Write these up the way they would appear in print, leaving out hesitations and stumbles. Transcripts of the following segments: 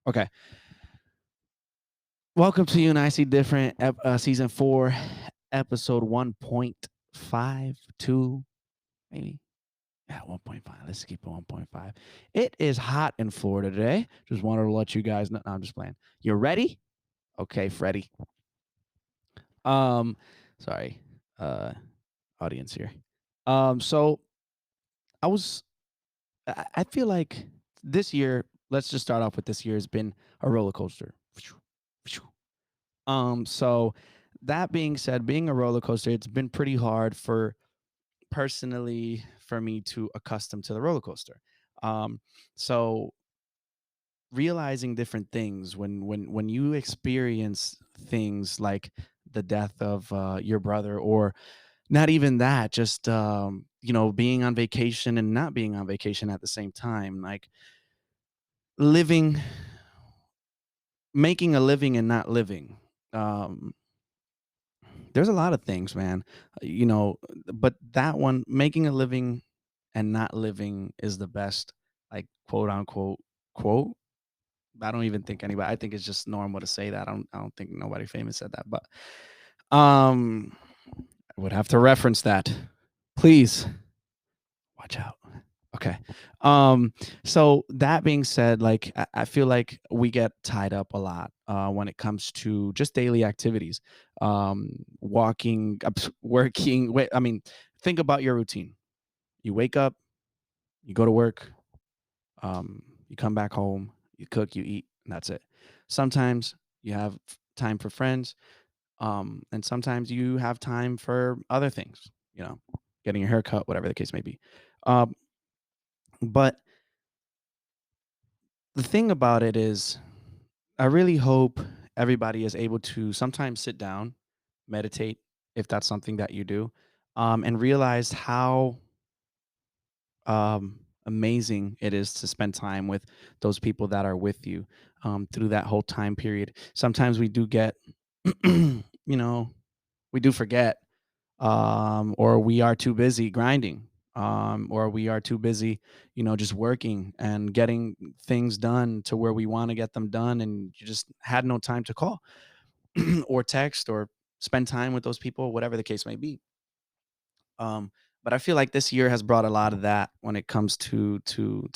Okay. Welcome to You and I See Different, season 4, episode 1.52, maybe. Yeah, 1.5. Let's keep it 1.5. It is hot in Florida today. Just wanted to let you guys know. No, I'm just playing. You ready? Okay, Freddie. Um, sorry, uh, audience here. So I feel like this year. Let's just start off with this year has been a roller coaster. So that being said, being a roller coaster, it's been pretty hard for personally for me to accustom to the roller coaster. Um, so realizing different things when you experience things like the death of your brother, or not even that, just being on vacation and not being on vacation at the same time, like living, making a living and not living. Um, There's a lot of things, man. But that one, making a living and not living, is the best, like, quote unquote quote. I don't even think anybody. I think it's just normal to say that. I don't think nobody famous said that, but um, I would have to reference that. Please watch out. Okay. Um, so that being said, like I feel like we get tied up a lot when it comes to just daily activities. Walking, working. Wait, I mean, think about your routine. You wake up, you go to work, you come back home, you cook, you eat, and that's it. Sometimes you have time for friends, and sometimes you have time for other things. You know, getting your hair cut, whatever the case may be. Um, but the thing about it is, I really hope everybody is able to sometimes sit down, meditate, if that's something that you do, and realize how amazing it is to spend time with those people that are with you through that whole time period. Sometimes we do get, we do forget, or we are too busy grinding, or we are too busy, just working and getting things done to where we want to get them done, and you just had no time to call or text or spend time with those people, whatever the case may be. Um, but I feel like this year has brought a lot of that when it comes to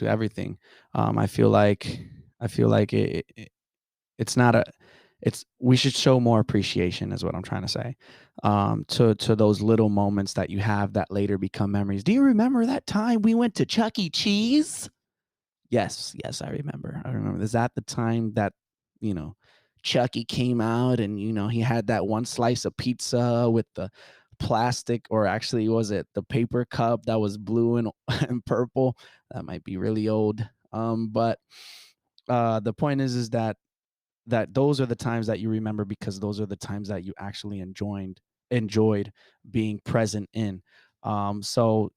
everything. I feel like it's not a it's we should show more appreciation, is what I'm trying to say, to those little moments that you have that later become memories. Do you remember that time we went to Chuck E. Cheese? Yes, I remember. Is that the time that, you know Chucky came out, and he had that one slice of pizza with the plastic, or actually was it the paper cup that was blue and and purple? That might be really old. But the point is that those are the times that you remember, because those are the times that you actually enjoyed being present in. So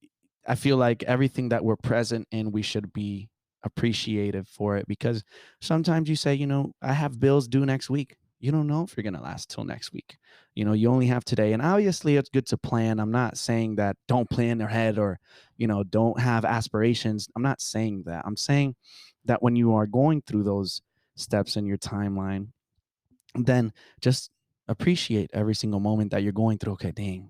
I feel like everything that we're present in, we should be appreciative for it, because sometimes you say, I have bills due next week. You don't know if you're going to last till next week. You only have today. And obviously, it's good to plan. I'm not saying that don't plan ahead, or, don't have aspirations. I'm not saying that. I'm saying that when you are going through those steps in your timeline, then just appreciate every single moment that you're going through. Okay, dang,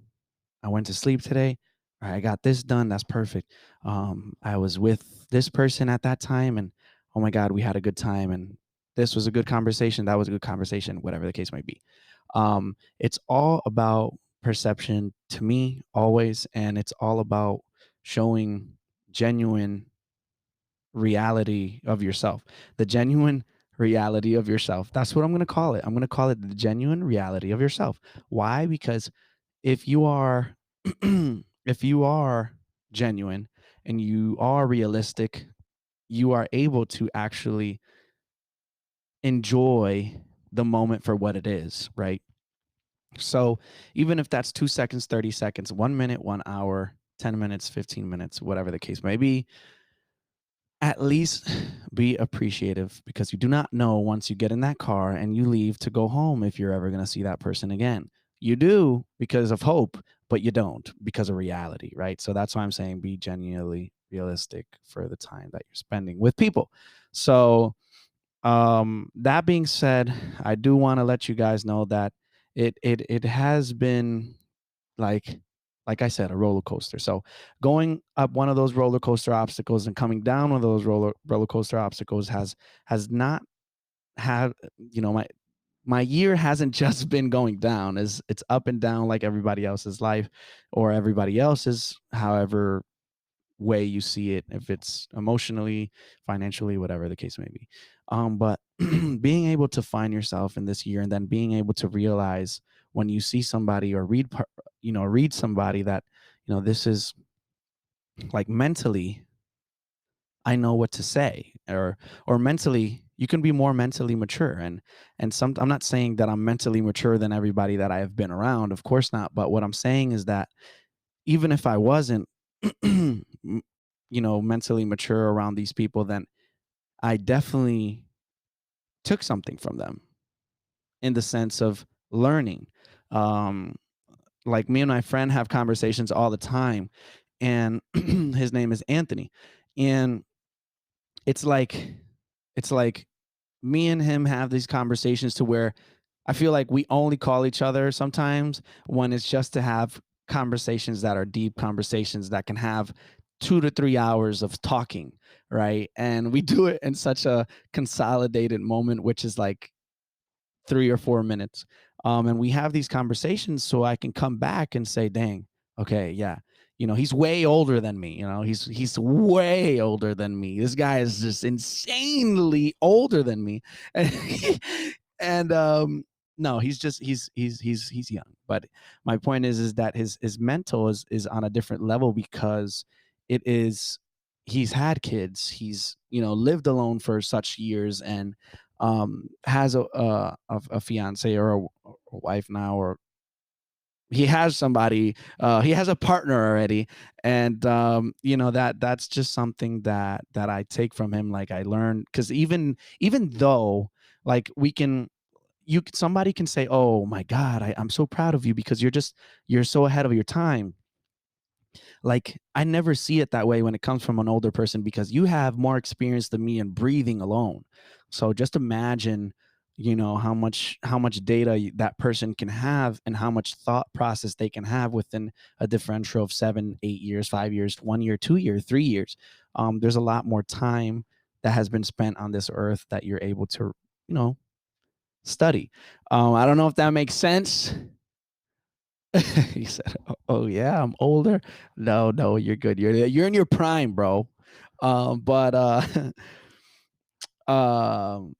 I went to sleep today. All right, I got this done. That's perfect. I was with this person at that time, and oh my God, we had a good time. And this was a good conversation. That was a good conversation, whatever the case might be. It's all about perception to me, always. And it's all about showing genuine reality of yourself, the genuine reality of yourself. That's what I'm going to call it. I'm going to call it the genuine reality of yourself. Why? Because if you are if you are genuine and you are realistic, you are able to actually enjoy the moment for what it is, right? So even if that's 2 seconds, 30 seconds, 1 minute, 1 hour, 10 minutes, 15 minutes, whatever the case may be, at least be appreciative, because you do not know, once you get in that car and you leave to go home, if you're ever going to see that person again. You do because of hope, but you don't because of reality, right? So that's why I'm saying be genuinely realistic for the time that you're spending with people. So That being said, I do want to let you guys know that it has been like like I said, a roller coaster. So going up one of those roller coaster obstacles and coming down one of those roller coaster obstacles has not had, my year hasn't just been going down. Is It's up and down like everybody else's life or everybody else's, however way you see it, if it's emotionally, financially, whatever the case may be. But being able to find yourself in this year and then being able to realize when you see somebody or read somebody that, this is like mentally, I know what to say, or mentally, you can be more mentally mature. And some, I'm not saying that I'm mentally mature than everybody that I have been around, of course not. But what I'm saying is that even if I wasn't, mentally mature around these people, then I definitely took something from them in the sense of learning. Um, like me and my friend have conversations all the time, and his name is Anthony, and it's like it's like me and him have these conversations to where I feel like we only call each other sometimes when it's just to have conversations that are deep conversations that can have 2 to 3 hours of talking, right? And we do it in such a consolidated moment, which is like 3 or 4 minutes. And we have these conversations so I can come back and say, dang, okay, yeah. He's way older than me. He's way older than me. This guy is just insanely older than me. And no, he's young. But my point is that his mental is on a different level because it is he's had kids. He's, lived alone for such years, and has a fiance or a wife now, or he has somebody, he has a partner already. And that's just something that I take from him. Like, I learned, because even though, like, somebody can say, oh my god, I'm so proud of you because you're so ahead of your time. Like, I never see it that way when it comes from an older person, because you have more experience than me in breathing alone. So just imagine, how much data that person can have, and how much thought process they can have within a differential of 7, 8 years, 5 years, 1 year, 2 year, 3 years. There's a lot more time that has been spent on this earth that you're able to, you know study. I don't know if that makes sense. He said, "Oh yeah, I'm older." No, no, you're good. You're in your prime, bro. But um,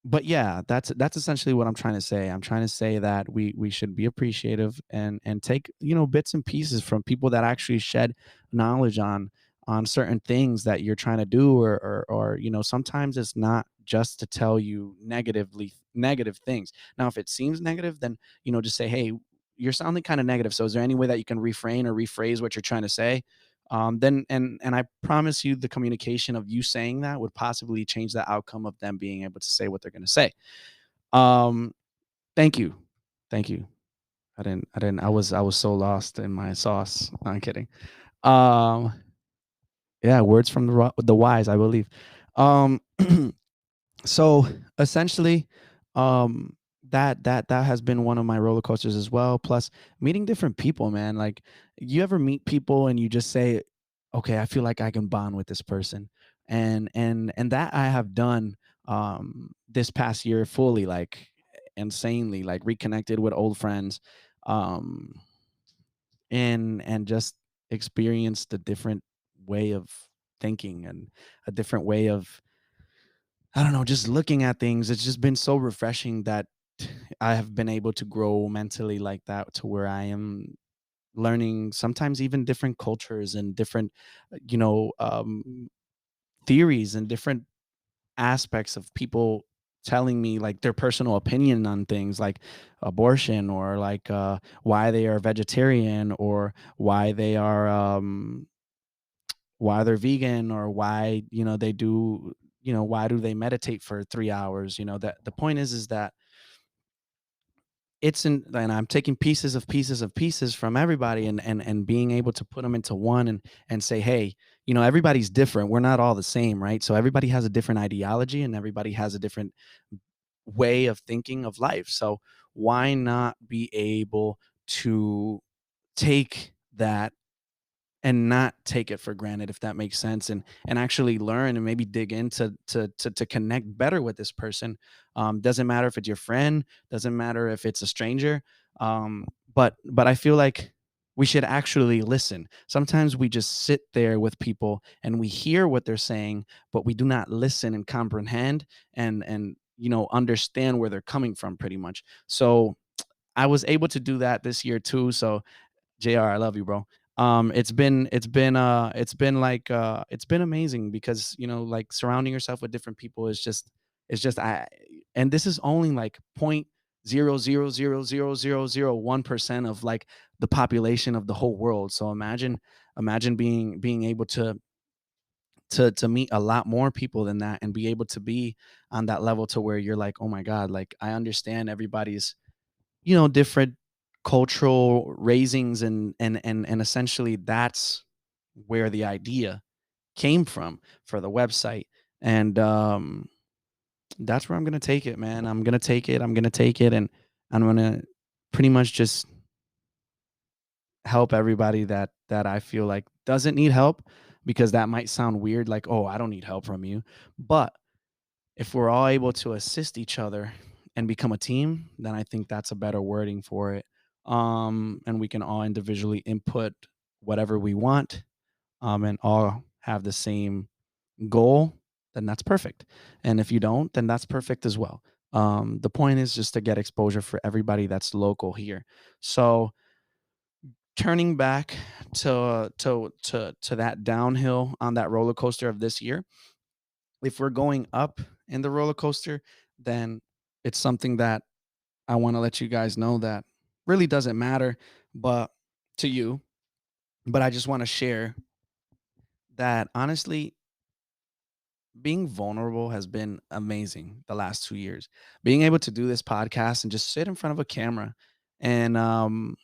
but yeah, that's essentially what I'm trying to say. I'm trying to say that we should be appreciative and take, bits and pieces from people that actually shed knowledge on certain things that you're trying to do, or sometimes it's not just to tell you negative things. Now, if it seems negative, then just say, hey, you're sounding kind of negative. So is there any way that you can refrain or rephrase what you're trying to say? Then and I promise you, the communication of you saying that would possibly change the outcome of them being able to say what they're going to say. Um, thank you, thank you. I didn't. I was so lost in my sauce. No, I'm kidding. Um, yeah, words from the wise, I believe. Um, so essentially, um that has been one of my roller coasters as well, plus meeting different people, man. Like, you ever meet people and you just say, okay, I feel like I can bond with this person, and that I have done this past year fully, like insanely, like reconnected with old friends, um and just experienced a different way of thinking, and a different way of, I don't know, just looking at things. It's just been so refreshing that I have been able to grow mentally like that, to where I am learning sometimes even different cultures and different, theories and different aspects of people telling me like their personal opinion on things like abortion, or like why they are vegetarian, or why they're vegan, or why they do, why do they meditate for 3 hours. That the point is that and I'm taking pieces of pieces from everybody, and being able to put them into one, and say, hey, everybody's different. We're not all the same, right? So everybody has a different ideology, and everybody has a different way of thinking of life. So why not be able to take that and not take it for granted, if that makes sense, and actually learn and maybe dig into to connect better with this person. Doesn't matter if it's your friend, doesn't matter if it's a stranger. But I feel like we should actually listen. Sometimes we just sit there with people and we hear what they're saying, but we do not listen and comprehend, and understand where they're coming from, pretty much. So I was able to do that this year too. So JR, I love you, bro. It's been amazing, because like, surrounding yourself with different people is just I and this is only like 0.00000001% of, like, the population of the whole world. So imagine being able to meet a lot more people than that, and be able to be on that level to where you're like, oh my God, like, I understand everybody's different cultural raisings, and essentially that's where the idea came from for the website. And that's where I'm gonna take it, man. I'm gonna take it, and I'm gonna pretty much just help everybody that I feel like doesn't need help, because that might sound weird, like, oh, I don't need help from you. But if we're all able to assist each other and become a team, then I think that's a better wording for it. And we can all individually input whatever we want, and all have the same goal, then that's perfect. And if you don't, then that's perfect as well. The point is just to get exposure for everybody that's local here. So turning back to that downhill on that roller coaster of this year, if we're going up in the roller coaster, then it's something that I want to let you guys know that really doesn't matter, but to you. But I just want to share that, honestly, being vulnerable has been amazing the last 2 years. Being able to do this podcast and just sit in front of a camera, and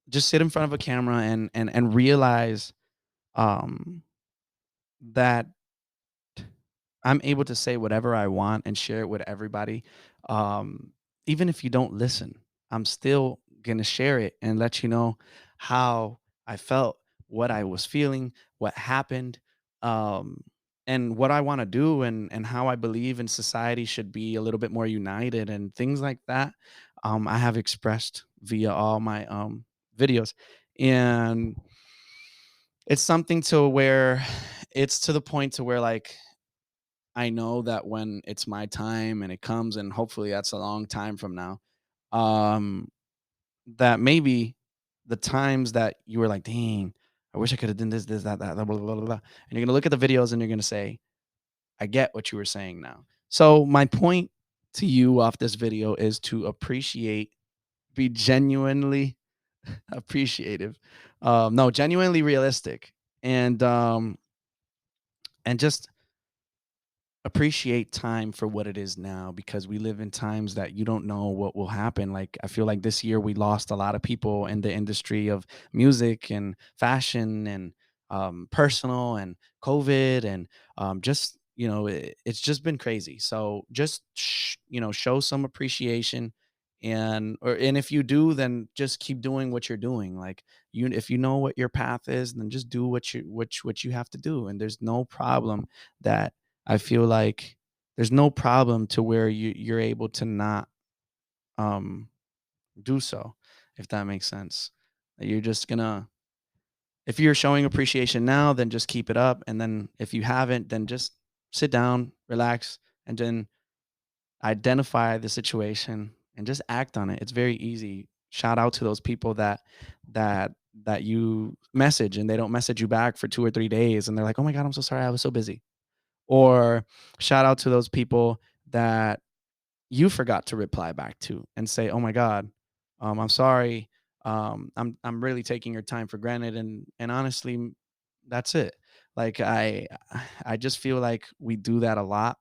just sit in front of a camera, and realize um, that I'm able to say whatever I want and share it with everybody. Um, Even if you don't listen, I'm still gonna share it and let you know how I felt, what I was feeling, what happened, um, and what I want to do, and how I believe in society should be a little bit more united, and things like that. I have expressed via all my videos, and it's something to where it's to the point to where, like, I know that when it's my time and it comes, and hopefully that's a long time from now, um, that maybe the times that you were like, dang, I wish I could have done this, that, blah, blah, blah, blah. And you're gonna look at the videos and you're gonna say, I get what you were saying now. So my point to you off this video is to appreciate, be genuinely appreciative, no, genuinely realistic, and just appreciate time for what it is now, because we live in times that you don't know what will happen. Like, I feel like this year we lost a lot of people in the industry of music and fashion, and personal, and COVID, and just it's just been crazy. So just show some appreciation, and if you do, then just keep doing what you're doing. Like, if you know what your path is, then just do what you have to do, and there's no problem that I feel like there's no problem to where you're able to not um do so, if that makes sense. You're just gonna, if you're showing appreciation now, then just keep it up. And then if you haven't, then just sit down, relax, and then identify the situation and just act on it. It's very easy. Shout out to those people that that you message and they don't message you back for 2 or 3 days, and they're like, oh my God, I'm so sorry, I was so busy. Or shout out to those people that you forgot to reply back to, and say, "Oh my God, I'm sorry. I'm really taking your time for granted." And honestly, that's it. Like, I just feel like we do that a lot,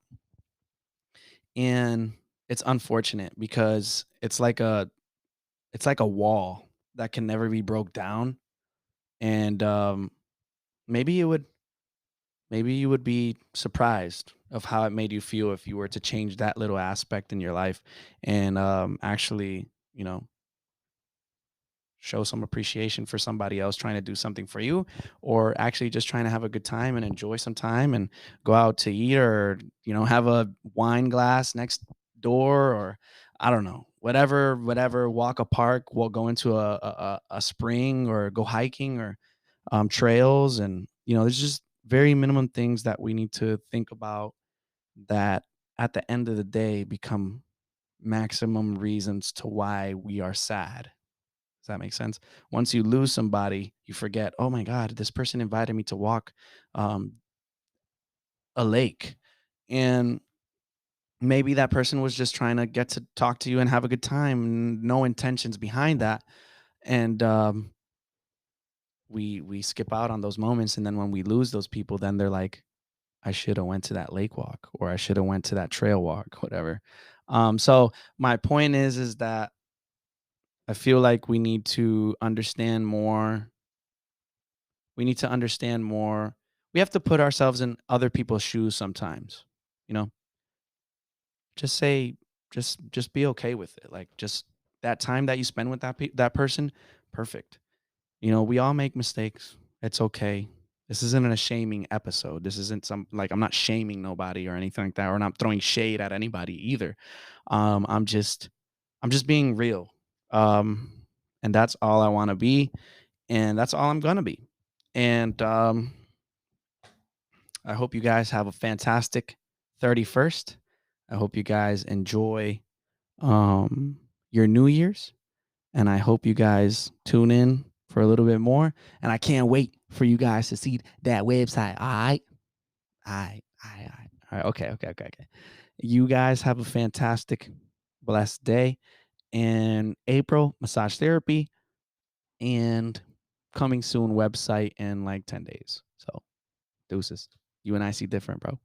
and it's unfortunate because it's like a it's like a wall that can never be broke down. And maybe you would maybe you would be surprised of how it made you feel if you were to change that little aspect in your life and actually, you know, show some appreciation for somebody else trying to do something for you, or actually just trying to have a good time and enjoy some time and go out to eat, or have a wine glass next door, or I don't know, whatever, walk a park, we'll go into a spring, or go hiking, or trails. And there's just very minimum things that we need to think about, that at the end of the day become maximum reasons to why we are sad. Does that make sense? Once you lose somebody, you forget, oh my God, this person invited me to walk um, a lake. And maybe that person was just trying to get to talk to you and have a good time, no intentions behind that. And we skip out on those moments. And then when we lose those people, then they're like, I should have went to that lake walk, or I should have went to that trail walk, whatever. So my point is that I feel like we need to understand more. We need to understand more. We have to put ourselves in other people's shoes sometimes. You know, just say, just be okay with it. Like, just that time that you spend with that person, perfect. We all make mistakes. It's okay. This isn't a shaming episode. This isn't some, like, I'm not shaming nobody or anything like that, or not throwing shade at anybody either. I'm just being real. And that's all I want to be, and that's all I'm gonna be. And I hope you guys have a fantastic 31st. I hope you guys enjoy your New Year's, and I hope you guys tune in for a little bit more. And I can't wait for you guys to see that website. All right. All right. All right. All right. All right. Okay. Okay. Okay. Okay. You guys have a fantastic, blessed day. And April, massage therapy, and coming soon website in like 10 days. So, deuces. You and I see different, bro.